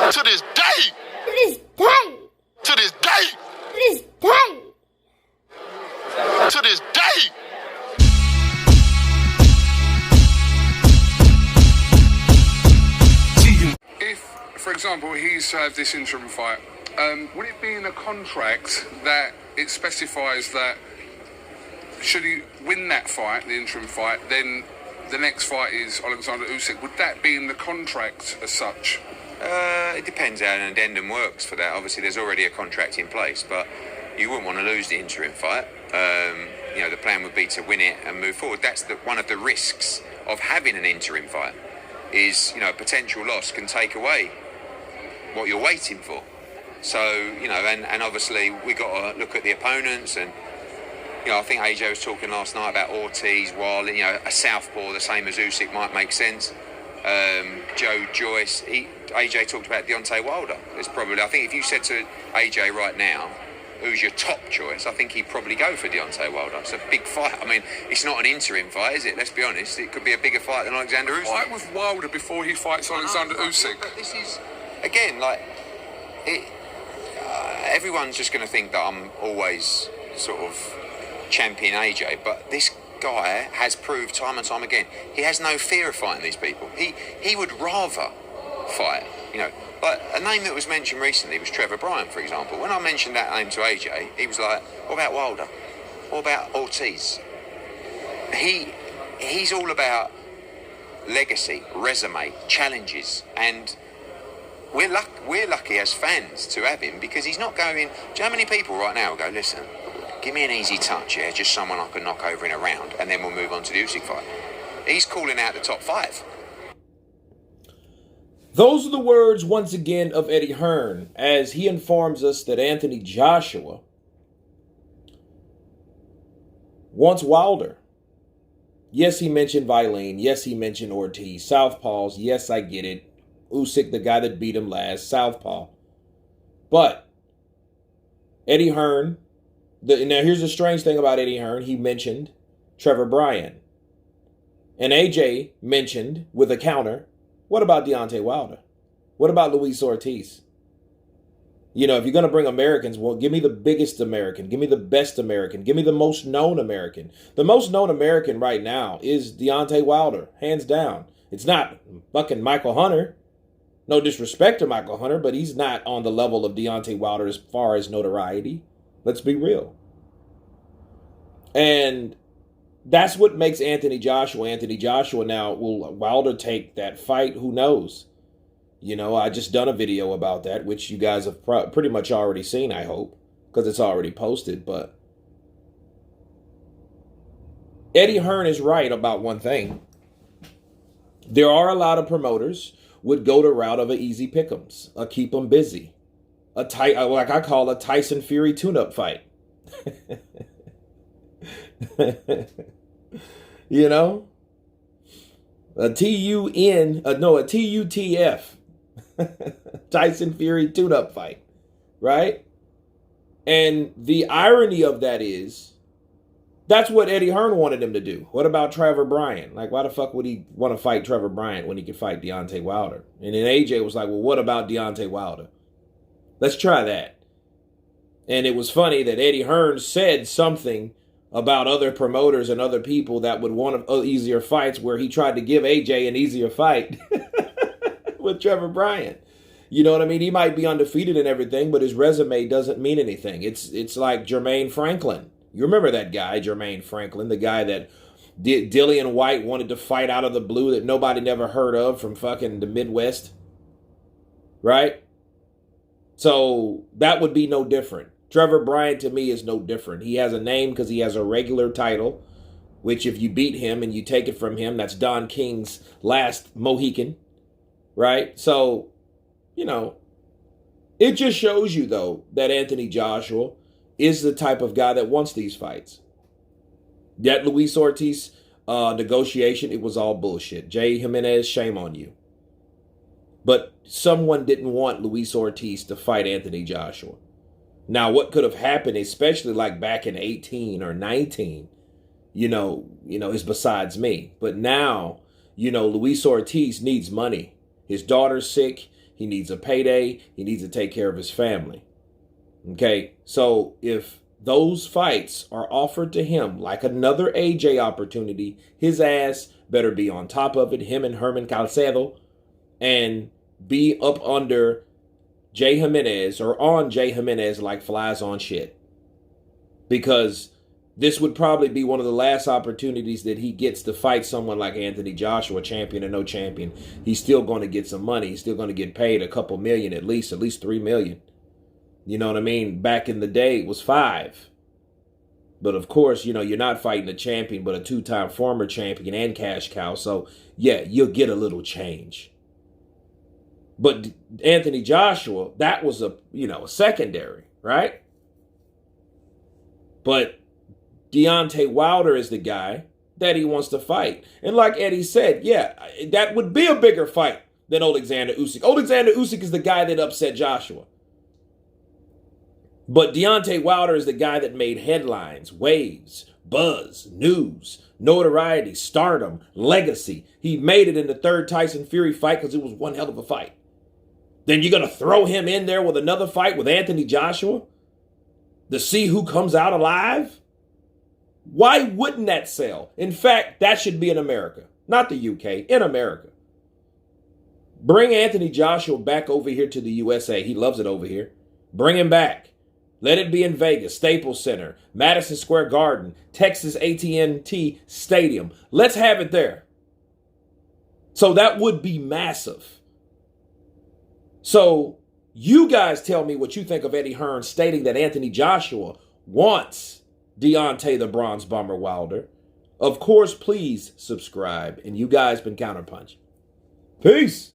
To this day. To this day. To this day. To this day. To this day. If, for example, he's to have this interim fight, would it be in a contract that it specifies that should he win that fight, the interim fight, then the next fight is Alexander Usyk? Would that be in the contract as such? It depends how an addendum works for that. Obviously, there's already a contract in place, but you wouldn't want to lose the interim fight. The plan would be to win it and move forward. That's one of the risks of having an interim fight is, a potential loss can take away what you're waiting for. So, and obviously we got to look at the opponents and, I think AJ was talking last night about Ortiz, Wilder, a southpaw the same as Usyk might make sense. Joe Joyce, AJ talked about Deontay Wilder. I think if you said to AJ right now, who's your top choice, I think he'd probably go for Deontay Wilder. It's a big fight. I mean, it's not an interim fight, is it? Let's be honest. It could be a bigger fight than Alexander Usyk. Fight with Wilder before he fights Alexander Usyk. But this is, again, everyone's just going to think that I'm always sort of champion AJ, but this guy has proved time and time again he has no fear of fighting these people. He would rather fight, Like a name that was mentioned recently was Trevor Bryan, for example. When I mentioned that name to AJ, he was like, what about Wilder? What about Ortiz? He's all about legacy, resume, challenges, and we're lucky as fans to have him because he's not going. Do you know how many people right now will go, listen, give me an easy touch, just someone I can knock over in a round, and then we'll move on to the Usyk fight. He's calling out the top 5. Those are the words, once again, of Eddie Hearn, as he informs us that Anthony Joshua wants Wilder. Yes, he mentioned Vailene. Yes, he mentioned Ortiz. Southpaws. Yes, I get it. Usyk, the guy that beat him last. Southpaw. But Eddie Hearn, now here's the strange thing about Eddie Hearn. He mentioned Trevor Bryan. And AJ mentioned, with a counter, what about Deontay Wilder? What about Luis Ortiz? If you're going to bring Americans, well, give me the biggest American. Give me the best American. Give me the most known American. The most known American right now is Deontay Wilder, hands down. It's not fucking Michael Hunter. No disrespect to Michael Hunter, but he's not on the level of Deontay Wilder as far as notoriety. Let's be real. And that's what makes Anthony Joshua now. Will Wilder take that fight? Who knows? I just done a video about that, which you guys have pretty much already seen, I hope, because it's already posted. But Eddie Hearn is right about one thing. There are a lot of promoters would go the route of an easy pick'ems, a keep them busy, like I call a Tyson Fury tune-up fight. A TUTF. Tyson Fury tune-up fight, right? And the irony of that is, that's what Eddie Hearn wanted him to do. What about Trevor Bryan? Like, why the fuck would he want to fight Trevor Bryan when he could fight Deontay Wilder? And then AJ was like, well, what about Deontay Wilder? Let's try that. And it was funny that Eddie Hearn said something about other promoters and other people that would want easier fights, where he tried to give AJ an easier fight with Trevor Bryan. You know what I mean? He might be undefeated and everything, but his resume doesn't mean anything. It's like Jermaine Franklin. You remember that guy, Jermaine Franklin, the guy that Dillian White wanted to fight out of the blue that nobody never heard of from fucking the Midwest. Right? So that would be no different. Trevor Bryan, to me, is no different. He has a name because he has a regular title, which if you beat him and you take it from him, that's Don King's last Mohican, right? So, it just shows you, though, that Anthony Joshua is the type of guy that wants these fights. That Luis Ortiz negotiation, it was all bullshit. Jay Jimenez, shame on you. But someone didn't want Luis Ortiz to fight Anthony Joshua. Now, what could have happened, especially like back in 18 or 19, is besides me. But now, Luis Ortiz needs money. His daughter's sick. He needs a payday. He needs to take care of his family. Okay, so if those fights are offered to him like another AJ opportunity, his ass better be on top of it, him and Herman Calcedo, and be up under Jay Jimenez or on Jay Jimenez like flies on shit. Because this would probably be one of the last opportunities that he gets to fight someone like Anthony Joshua, champion or no champion. He's still going to get some money. He's still going to get paid a couple million at least $3 million. You know what I mean? Back in the day, it was 5. But of course, you know, you're not fighting a champion, but a 2-time former champion and cash cow. So yeah, you'll get a little change. But Anthony Joshua, that was a secondary, right? But Deontay Wilder is the guy that he wants to fight. And like Eddie said, yeah, that would be a bigger fight than Alexander Usyk. Alexander Usyk is the guy that upset Joshua. But Deontay Wilder is the guy that made headlines, waves, buzz, news, notoriety, stardom, legacy. He made it in the 3rd Tyson Fury fight because it was one hell of a fight. Then you're going to throw him in there with another fight with Anthony Joshua to see who comes out alive? Why wouldn't that sell? In fact, that should be in America, not the UK, in America. Bring Anthony Joshua back over here to the USA. He loves it over here. Bring him back. Let it be in Vegas, Staples Center, Madison Square Garden, Texas AT&T Stadium. Let's have it there. So that would be massive. So you guys tell me what you think of Eddie Hearn stating that Anthony Joshua wants Deontay the Bronze Bomber Wilder. Of course, please subscribe. And you guys been Counterpunch. Peace.